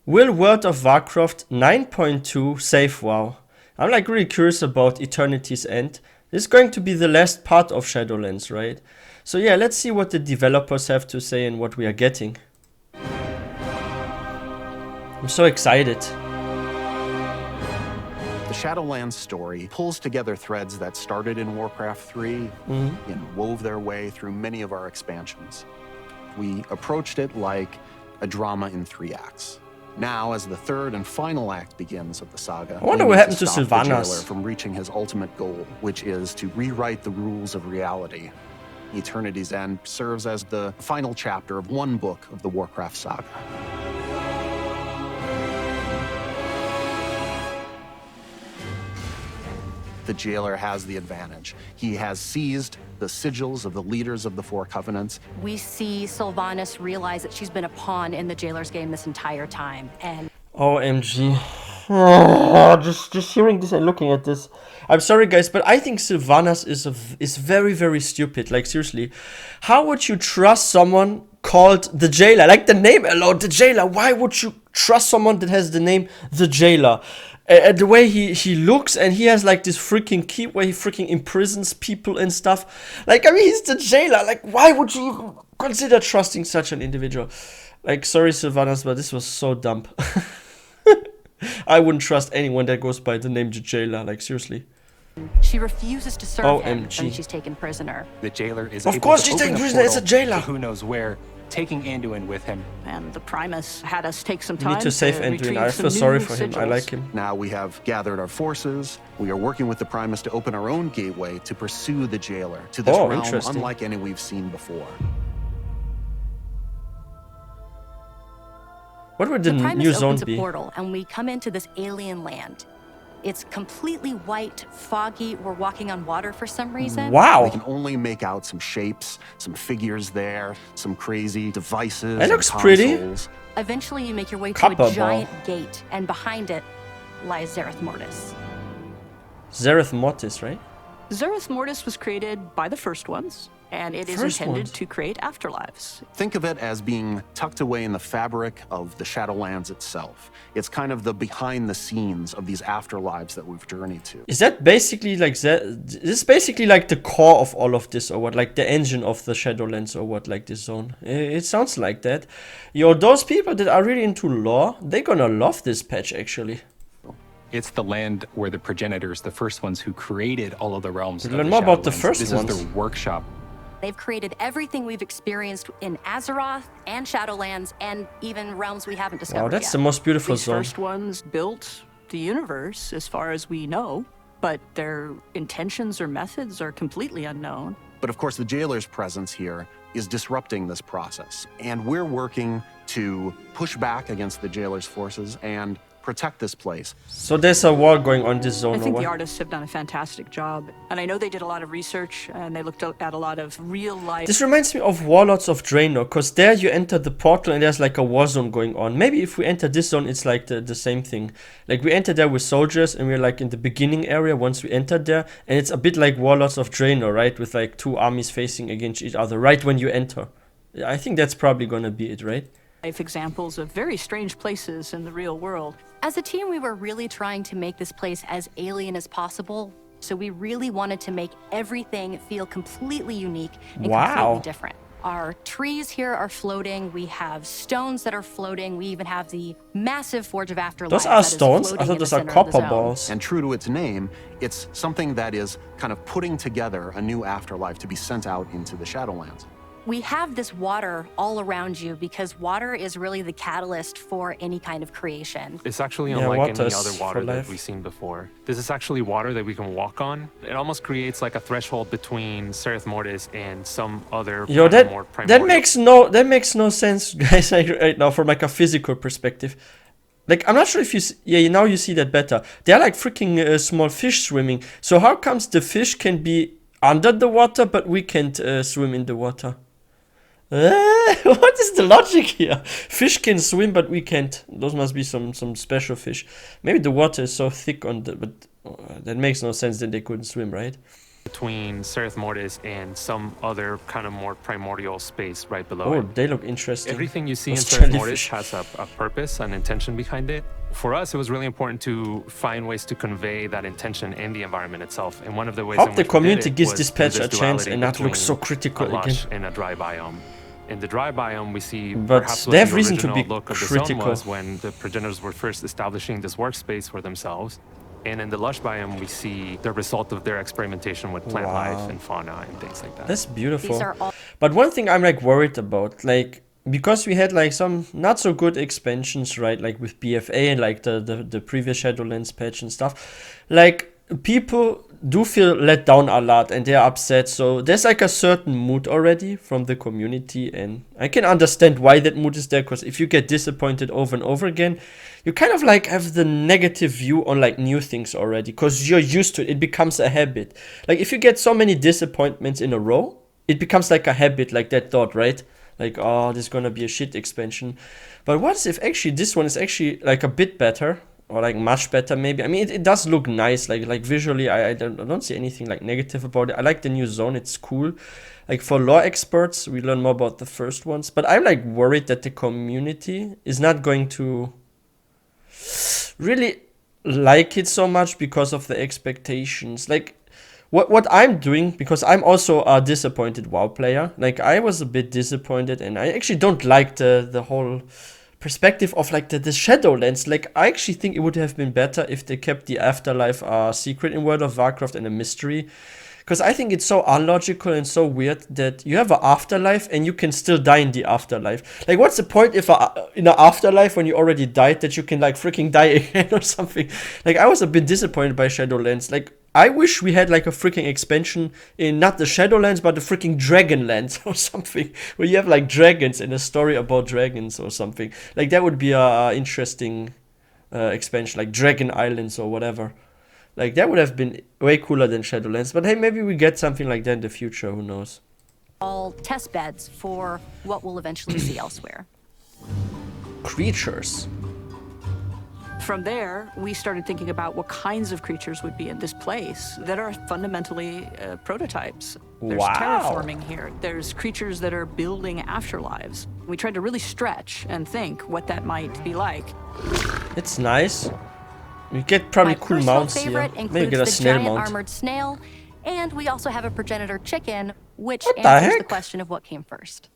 Will World of Warcraft 9.2 save WoW? I'm like really curious about Eternity's End. This is going to be the last part of Shadowlands, right? So yeah, let's see what the developers have to say and what we are getting. I'm so excited. The Shadowlands story pulls together threads that started in Warcraft 3 and wove their way through many of our expansions. We approached it like a drama in 3 acts. Now, as the third and final act begins of the saga, I wonder we what need happened to stop the jailer Sylvanas. from reaching his ultimate goal, which is to rewrite the rules of reality. Eternity's End serves as the final chapter of one book of the Warcraft saga. The jailer has the advantage. He has seized the sigils of the leaders of the 4 covenants. We see Sylvanas realize that she's been a pawn in the jailer's game this entire time, and OMG. Oh, just hearing this and looking at this. I'm sorry guys, but I think Sylvanas is very, very stupid. Like seriously. How would you trust someone called the jailer? Like the name alone, the jailer. Why would you trust someone that has the name the jailer? The way he looks, and he has like this freaking key where he freaking imprisons people and stuff. Like, I mean, he's the jailer. Like, why would you even consider trusting such an individual? Like, sorry Sylvanas, but this was so dumb. I wouldn't trust anyone that goes by the name the jailer. Like, seriously. she refuses to serve him OMG. when she's taken priser. The jailer is Of able course to she's open taken a prisoner, it's a portal jailer. to who knows where, taking Anduin with him. And the Primus had us take some We time need to save Anduin. retrieve I some feel sorry new for him. I sigils. like him. Now we have gathered our forces. We are working with the Primus to open our own gateway to pursue the jailer to this realm interesting. unlike any we've seen before. What would The the Primus new zone opens a be? portal, and we come into this alien land. It's completely white, foggy. We're walking on water for some reason. We Wow. can only make out some shapes, some figures there, some crazy devices. That and looks pretty. consoles. Eventually, you make your way to Copper a giant gate, and behind it lies ZERETH Mortis. ZERETH Mortis, right? ZERETH Mortis was created by the first ones, and it is First intended ones. to create afterlives. Think of it as being tucked away in the fabric of the Shadowlands itself. It's kind of the behind the scenes of these afterlives that we've journeyed to. Is that basically like this is basically like the core of all of this, or what? Like the engine of the Shadowlands, or what? Like this zone? It sounds like that. Yo, those people that are really into lore, they're gonna love this patch actually. It's the land where the progenitors, the first ones who created all of the realms. We of learn the more about the Shadowlands. first This ones. is their workshop. They've created everything we've experienced in Azeroth and Shadowlands, and even realms we haven't discovered Wow, that's yet. the most beautiful These zone. first ones built the universe, as far as we know, but their intentions or methods are completely unknown. But of course, the jailer's presence here is disrupting this process. And we're working to push back against the jailer's forces and protect this place. So there's a war going on in this zone, I or think the what? artists have done a fantastic job, and I know they did a lot of research and they looked at a lot of real life. This reminds me of Warlords of Draenor, because there you enter the portal and there's like a war zone going on. Maybe if we enter this zone, it's like the same thing. Like we enter there with soldiers and we're like in the beginning area once we entered there. And it's a bit like Warlords of Draenor, right? With like 2 armies facing against each other right when you enter. I think that's probably gonna be it, right? Life examples of very strange places in the real world. As a team, we were really trying to make this place as alien as possible. So we really wanted to make everything feel completely unique and Wow. completely different. Our trees here are floating. We have stones that are floating. We even have the massive Forge of Afterlife. Those are that is stones? I floating thought in those the are center of the copper zone. balls. And true to its name, it's something that is kind of putting together a new afterlife to be sent out into the Shadowlands. We have this water all around you because water is really the catalyst for any kind of creation. It's actually Yeah, unlike water any is other for water that life. we've seen before. This is actually water that we can walk on. It almost creates like a threshold between ZERETH Mortis and some other Yo, primordial. that makes no sense, guys. Like, right now, from like a physical perspective. Like, I'm not sure if you yeah, now you see that better. They're like freaking small fish swimming. So how comes the fish can be under the water, but we can't swim in the water? What is the logic here? Fish can swim, but we can't. Those must be some special fish. Maybe the water is so thick on the, but that makes no sense that they couldn't swim, right? between ZERETH Mortis and some other kind of more primordial space right below Oh, it. they look interesting. Everything you see in Those ZERETH Mortis jellyfish. has a purpose, an intention behind it. For us, it was really important to find ways to convey that intention in the environment itself. And one of the ways Hope in the which we did community it gives was this through patch a chance duality and not look so between critical a lush again. and a dry biome. In the dry biome, we see But perhaps they what have the reason to original be look of the zone critical. was when the progenitors were first establishing this workspace for themselves. And in the lush biome, we see the result of their experimentation with plant life and fauna and things like that. That's beautiful. These are all But one thing I'm like worried about, like, because we had like some not so good expansions, right? Like with BFA and like the previous Shadowlands patch and stuff, like people do feel let down a lot and they're upset. So there's like a certain mood already from the community, and I can understand why that mood is there, because if you get disappointed over and over again, you kind of like have the negative view on like new things already, because you're used to it. It becomes a habit. Like if you get so many disappointments in a row, it becomes like a habit, like that thought, right? Like, oh, this is gonna be a shit expansion. But what if actually this one is actually like a bit better, or like much better maybe? I mean, it does look nice, like visually. I don't see anything like negative about it. I like the new zone, it's cool. Like for lore experts, we learn more about the first ones. But I'm like worried that the community is not going to really like it so much because of the expectations. Like what I'm doing, because I'm also a disappointed WoW player. Like I was a bit disappointed, and I actually don't like the whole perspective of like the Shadowlands. Like I actually think it would have been better if they kept the afterlife secret in World of Warcraft and a mystery. Because I think it's so illogical and so weird that you have an afterlife and you can still die in the afterlife. Like, what's the point if in an afterlife when you already died that you can like freaking die again or something? Like, I was a bit disappointed by Shadowlands. Like, I wish we had like a freaking expansion in not the Shadowlands but the freaking Dragonlands or something, where you have like dragons and a story about dragons or something. Like, that would be a interesting expansion, like Dragon Islands or whatever. Like, that would have been way cooler than Shadowlands. But hey, maybe we get something like that in the future. Who knows? all test beds for what we'll eventually see elsewhere. Creatures. From there, we started thinking about what kinds of creatures would be in this place that are fundamentally prototypes. There's Wow. terraforming here. There's creatures that are building afterlives. We tried to really stretch and think what that might be like. It's nice. We get probably My cool personal mounts here. favorite Maybe includes get a the snail giant mount. armored snail, and we also have a progenitor chicken, which What the answers the heck? question of what came first.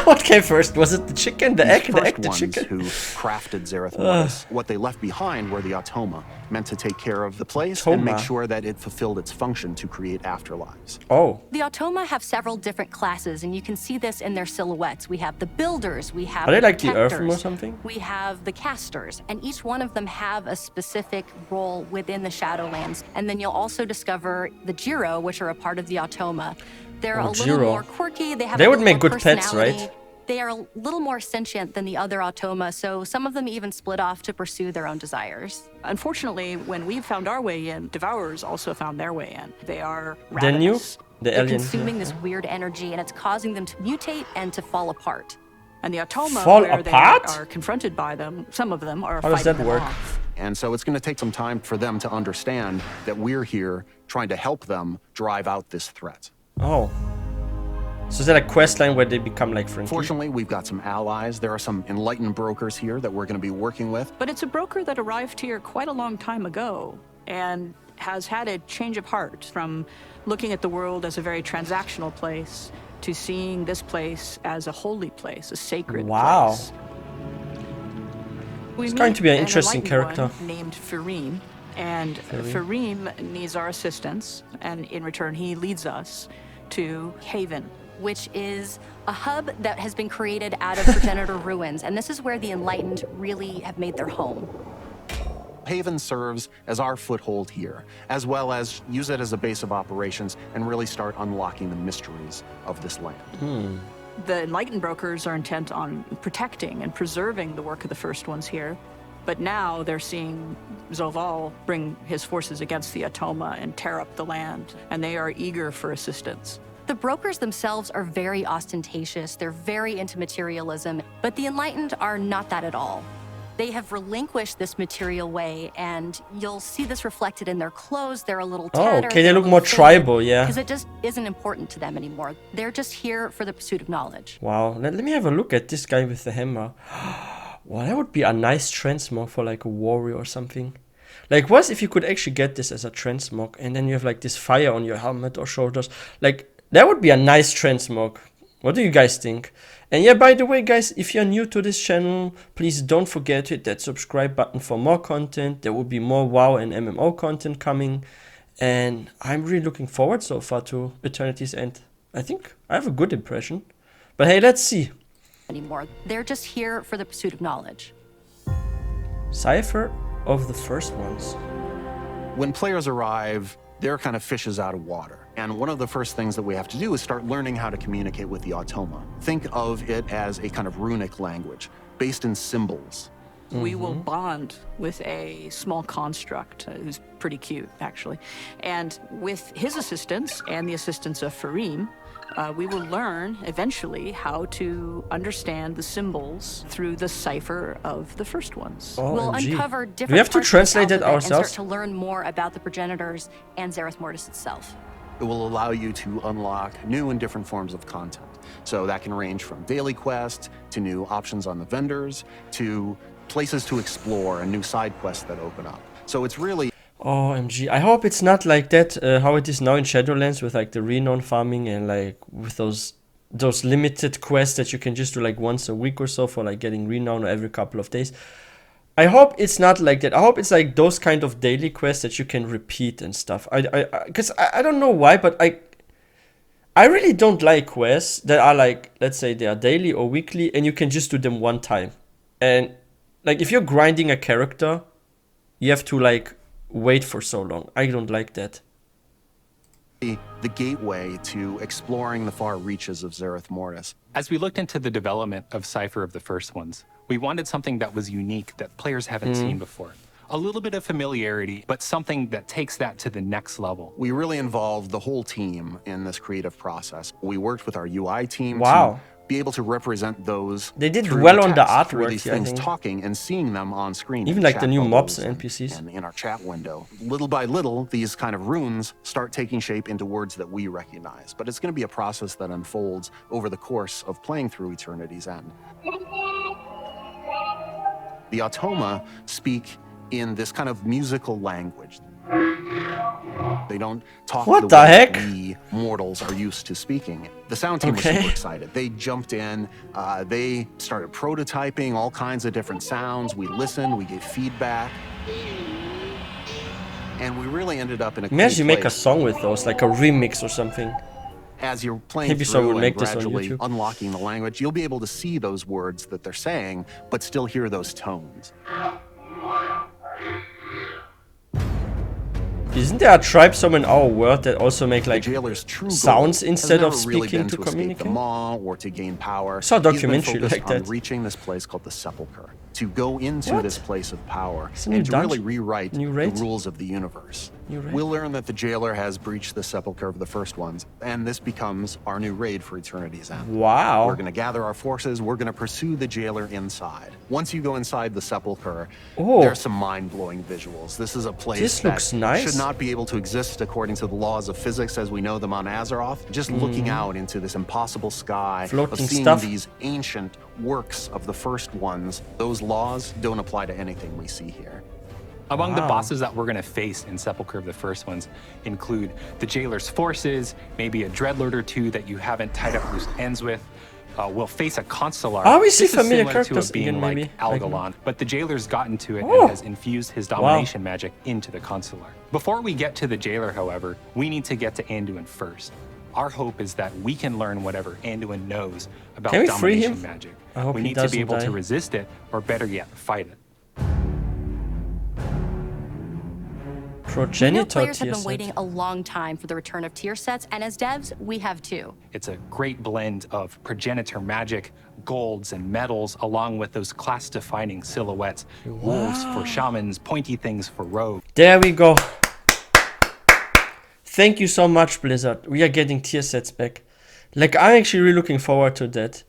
What came first? Was it the chicken, the These egg, the first egg, the ones chicken? who crafted ZERETH Mortis, what they left behind were the automa, meant to take care of the place and make Automa. sure that it fulfilled its function to create afterlives. Oh, The automa have several different classes, and you can see this in their silhouettes. We have the builders, we have are they the like the Earthworm or protectors, something? we have the casters, and each one of them have a specific role within the Shadowlands. And then you'll also discover the Jiro, which are a part of the automa. They're Oh, a little Jiro. more quirky. They have They a would little make more good pets, right? personality. They are a little more sentient than the other automa, so some of them even split off to pursue their own desires. Unfortunately, when we found our way in, Devourers also found their way in. They are They're new? ravenous. The They're alien. consuming this weird energy, and it's causing them to mutate and to fall apart. And the automa, Fall where apart? they are confronted by them, some of them are How does fighting that them work? off. And so it's going to take some time for them to understand that we're here trying to help them drive out this threat. Oh. So is that a quest line where they become like friendly? Fortunately, we've got some allies. There are some enlightened brokers here that we're going to be working with. But it's a broker that arrived here quite a long time ago and has had a change of heart from looking at the world as a very transactional place to seeing this place as a holy place, a sacred Wow. place. It's going to be an interesting enlightened character. one named Fareem, and Fareem needs our assistance, and in return he leads us to Haven. Which is a hub that has been created out of progenitor ruins, and this is where the Enlightened really have made their home. Haven serves as our foothold here, as well as use it as a base of operations and really start unlocking the mysteries of this land. The enlightened brokers are intent on protecting and preserving the work of the first ones here, but now they're seeing Zoval bring his forces against the Atoma and tear up the land, and they are eager for assistance. The brokers themselves are very ostentatious, they're very into materialism, but the Enlightened are not that at all. They have relinquished this material way, and you'll see this reflected in their clothes. They're a little tattered. Oh, okay, they look more tribal, yeah. Because it just isn't important to them anymore. They're just here for the pursuit of knowledge. Wow, let me have a look at this guy with the hammer. Well, that would be a nice transmog for like a warrior or something. Like, what if you could actually get this as a transmog, and then you have like this fire on your helmet or shoulders? Like, that would be a nice transmog. What do you guys think? And yeah, by the way, guys, if you're new to this channel, please don't forget to hit that subscribe button for more content. There will be more WoW and MMO content coming. And I'm really looking forward so far to Eternity's End. I think I have a good impression. But hey, let's see. Anymore. They're just here for the pursuit of knowledge. Cypher of the first ones. When players arrive, they're kind of fishes out of water. And one of the first things that we have to do is start learning how to communicate with the Automa. Think of it as a kind of runic language based in symbols. We will bond with a small construct who's pretty cute, actually. And with his assistance and the assistance of Farim, we will learn eventually how to understand the symbols through the cipher of the first ones. We'll OMG. uncover different Do we have to parts of translate the that alphabet and ourselves? start to learn more about the progenitors and ZERETH Mortis itself. It will allow you to unlock new and different forms of content. So that can range from daily quests to new options on the vendors to places to explore and new side quests that open up. So it's really... OMG. I hope it's not like that, how it is now in Shadowlands with like the renown farming and like with those limited quests that you can just do like once a week or so for like getting renown every couple of days. I hope it's not like that. I hope it's like those kind of daily quests that you can repeat and stuff. Because I don't know why, but I really don't like quests that are like, let's say they are daily or weekly and you can just do them one time. And like if you're grinding a character, you have to like wait for so long. I don't like that. the gateway to exploring the far reaches of ZERETH Mortis. As we looked into the development of CYPHER of the first ones, we wanted something that was unique that players haven't seen before. A little bit of familiarity, but something that takes that to the next level. We really involved the whole team in this creative process. We worked with our UI team Wow. to be able to represent those. They did through well on the text, through artwork, these yeah, I things, think. talking and seeing them on screen. Even in like the chat new mobs bubbles and NPCs. And in our chat window. Little by little, these kind of runes start taking shape into words that we recognize. But it's going to be a process that unfolds over the course of playing through Eternity's End. The Automa speak in this kind of musical language. They don't talk What the the way heck? we mortals are used to speaking. The sound team was Okay. super excited. They jumped in, they started prototyping all kinds of different sounds. We listened, we gave feedback. And we really ended up in a cool Imagine you make a place. song with those, like a remix or something. As you're playing Maybe someone through will and make this on gradually YouTube. unlocking the language, you'll be able to see those words that they're saying, but still hear those tones. Isn't there a tribe somewhere in our world that also make The like jailer's true goal sounds has instead of never really speaking been to escape the communicate? maw or to gain power. Saw a He's been documentary focused like on that. reaching this place called the Sepulcher, to go into What? this place of power It's a new and to really dungeon? rewrite New the raid? rules of the universe. New raid? We'll learn that the jailer has breached the Sepulcher of the first ones, and this becomes our new raid for Eternity's End. Wow. We're going to gather our forces. We're going to pursue the jailer inside. Once you go inside the Sepulcher, Oh. there's some mind-blowing visuals. This is a place This that looks nice. should not be able to exist according to the laws of physics as we know them on Azeroth. Just looking out into this impossible sky Mm-hmm. Floating of seeing stuff. these ancient works of the first ones, those laws don't apply to anything we see here. Among the Wow. bosses that we're going to face in Sepulcher of the first ones include the jailer's forces, maybe a dreadlord or two that you haven't tied up loose ends with. We'll face a consular. Oh, we see This is familiar similar characters to a being again, like maybe. Algalon, but the jailer's gotten to it Oh. and has infused his domination magic into the consular. Before we get to the jailer, however, we need to get to Anduin first. Our hope is that we can learn whatever Anduin knows about Can we free domination him? magic. I hope We he need to doesn't be able die. to resist it, or better yet, fight it. We know Progenitor players have tier been set. waiting a long time for the return of tier sets, and as devs, we have too. It's a great blend of progenitor magic, golds, and metals, along with those class-defining silhouettes. Wolves for shamans, pointy things for rogues. There we go. Thank you so much, Blizzard. We are getting tier sets back. Like, I'm actually really looking forward to that.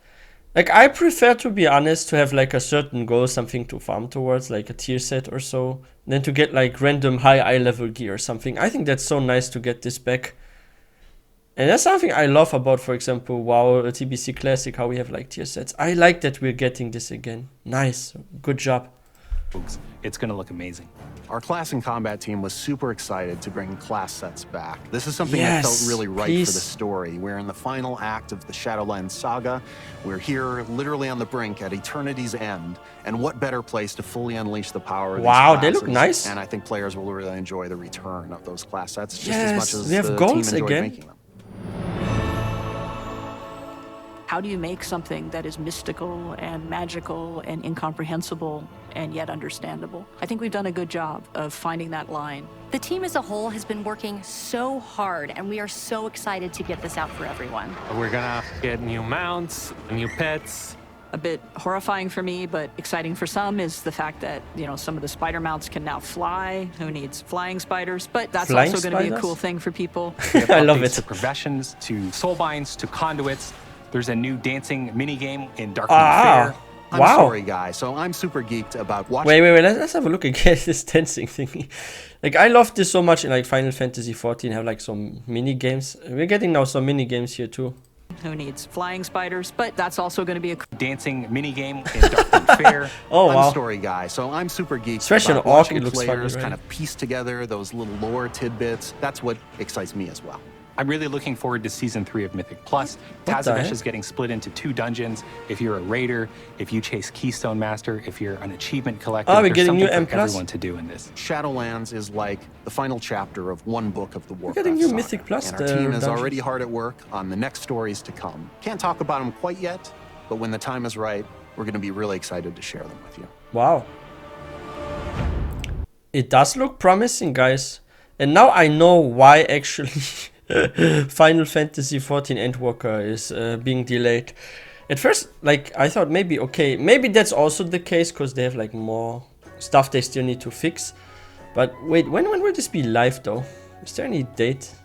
Like, I prefer, to be honest, to have like a certain goal, something to farm towards, like a tier set or so, than to get like random high eye level gear or something. I think that's so nice to get this back. And that's something I love about, for example, WoW TBC Classic, how we have like tier sets. I like that we're getting this again. Nice. Good job. It's going to look amazing. Our class and combat team was super excited to bring class sets back. This is something that felt really right for the story. We're in the final act of the Shadowlands saga. We're here literally on the brink at eternity's end. And what better place to fully unleash the power of these classes? They look nice. And I think players will really enjoy the return of those class sets just Yes, as much as we have the goals team enjoyed again. making them. How do you make something that is mystical and magical and incomprehensible and yet understandable? I think we've done a good job of finding that line. The team as a whole has been working so hard, and we are so excited to get this out for everyone. We're gonna get new mounts, new pets. A bit horrifying for me, but exciting for some is the fact that, you know, some of the spider mounts can now fly. Who needs flying spiders? But that's Flying also going to be a spiders? cool thing for people. We have I love updates it. To professions, to soulbinds, to conduits. There's a new dancing minigame in Dark Fair. I'm Wow. sorry, guy. So I'm super geeked about watching. Wait, let's have a look again at this dancing thingy. Like, I love this so much in like Final Fantasy 14, have like some mini games. We're getting now some mini games here too. Who needs flying spiders? But that's also going to be a Dancing minigame in Dark Fair. Oh, I'm wow. a story guy, so I'm super geeked Especially about an orc, watching it looks funny, players right? kind of piece together those little lore tidbits. That's what excites me as well. I'm really looking forward to Season 3 of Mythic Plus. What the Tazavesh heck? is getting split into 2 dungeons. If you're a raider, if you chase Keystone Master, if you're an achievement collector, we're there's getting new something M+. for everyone to do in this. Shadowlands is like the final chapter of one book of the Warcraft getting new saga, Mythic Plus and our team is dungeons. already hard at work on the next stories to come. Can't talk about them quite yet, but when the time is right, we're going to be really excited to share them with you. Wow. It does look promising, guys. And now I know why actually Final Fantasy 14 Endwalker is being delayed. At first, like, I thought maybe, okay, maybe that's also the case because they have like more stuff they still need to fix. But wait, when will this be live though? Is there any date?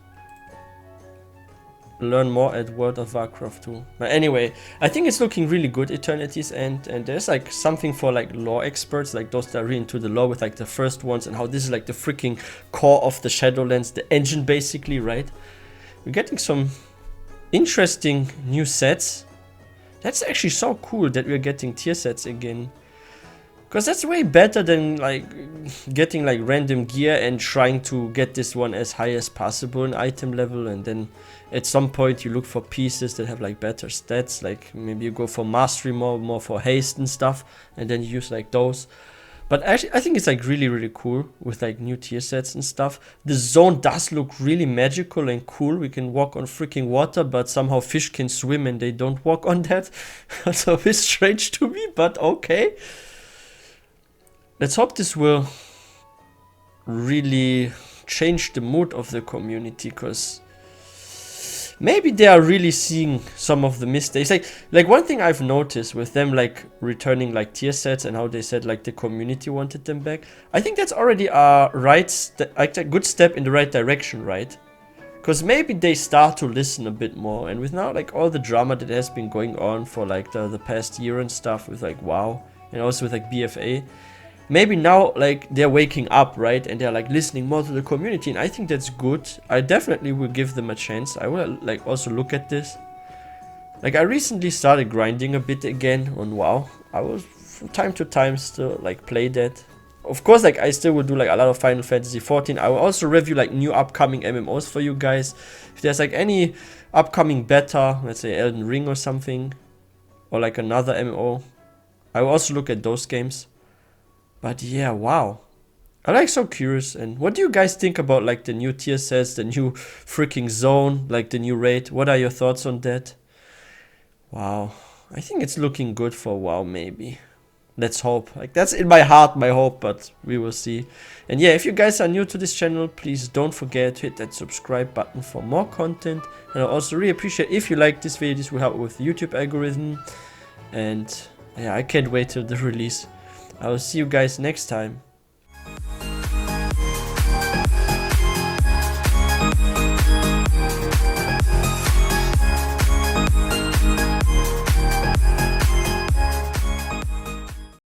Learn more at World of Warcraft 2. But anyway, I think it's looking really good, Eternity's End, and there's like something for like lore experts, like those that are really into the lore with like the first ones and how this is like the freaking core of the Shadowlands, the engine basically, right? We're getting some interesting new sets. That's actually so cool that we're getting tier sets again. Because that's way better than like getting like random gear and trying to get this one as high as possible in item level, and then at some point you look for pieces that have like better stats, like maybe you go for mastery more for haste and stuff, and then you use like those. But actually I think it's like really cool with like new tier sets and stuff. The zone does look really magical and cool. We can walk on freaking water, but somehow fish can swim and they don't walk on that. That's a bit strange to me, but okay. Let's hope this will really change the mood of the community, because maybe they are really seeing some of the mistakes. Like one thing I've noticed with them like returning like tier sets and how they said like the community wanted them back. I think that's already a a good step in the right direction, right? Because maybe they start to listen a bit more, and with now like all the drama that has been going on for like the past year and stuff with like WoW and also with like BFA. Maybe now like they're waking up, right, and they're like listening more to the community, and I think that's good. I definitely will give them a chance. I will like also look at this. Like I recently started grinding a bit again on WoW. I will from time to time still like play that. Of course, like I still will do like a lot of Final Fantasy 14. I will also review like new upcoming MMOs for you guys. If there's like any upcoming beta, let's say Elden Ring or something, or like another MMO, I will also look at those games. But yeah, wow. I'm like so curious. And what do you guys think about like the new tier sets, the new freaking zone, like the new raid? What are your thoughts on that? Wow. I think it's looking good for WoW maybe. Let's hope. Like that's in my heart, my hope, but we will see. And yeah, if you guys are new to this channel, please don't forget to hit that subscribe button for more content. And I also really appreciate if you like this video. This will help with the YouTube algorithm. And yeah, I can't wait till the release. I will see you guys next time.